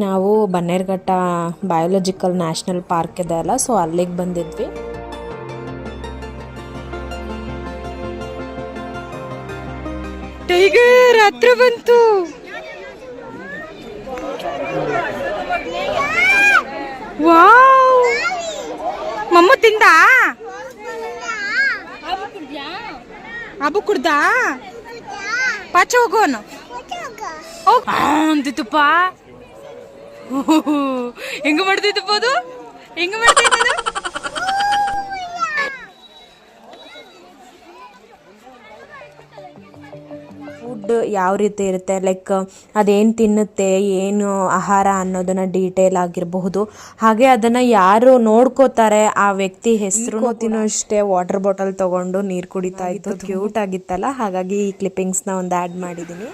ನಾವು Bannerghatta biological national park ಇದೆ ಅಲ್ಲ, ಸೊ ಅಲ್ಲಿಗೆ ಬಂದಿದ್ವಿ. ಟೈಗರ್ ಹತ್ರ ಬಂತು. ವಾವ್, ಮಮ್ಮ ತಿಂದ ಅಬು ಕುಡ್ದ ಪಾಚ ಹೋಗೋನು ಅಂತಿತ್ತಪ್ಪ. ಹೆಂಗ ಮಾಡ್ತಿತ್ತಪ್ಪ ಅದು, ಹೆಂಗ ಮಾಡ್ತಿತ್ತು? ಫುಡ್ ಯಾವ ರೀತಿ ಇರುತ್ತೆ, ಲೈಕ್ ಅದೇನು ತಿನ್ನುತ್ತೆ, ಏನು ಆಹಾರ ಅನ್ನೋದನ್ನ ಡೀಟೇಲ್ ಆಗಿರಬಹುದು. ಹಾಗೆ ಅದನ್ನ ಯಾರು ನೋಡ್ಕೋತಾರೆ ಆ ವ್ಯಕ್ತಿ ಹೆಸರು ಅಷ್ಟೇ ವಾಟರ್ ಬಾಟಲ್ ತಗೊಂಡು ನೀರು ಕುಡಿತಾ ಇತ್ತು. ಕ್ಯೂಟ್ ಆಗಿತ್ತಲ್ಲ, ಹಾಗಾಗಿ ಈ ಕ್ಲಿಪ್ಪಿಂಗ್ಸ್ನ ಒಂದು ಆ್ಯಡ್ ಮಾಡಿದ್ದೀನಿ.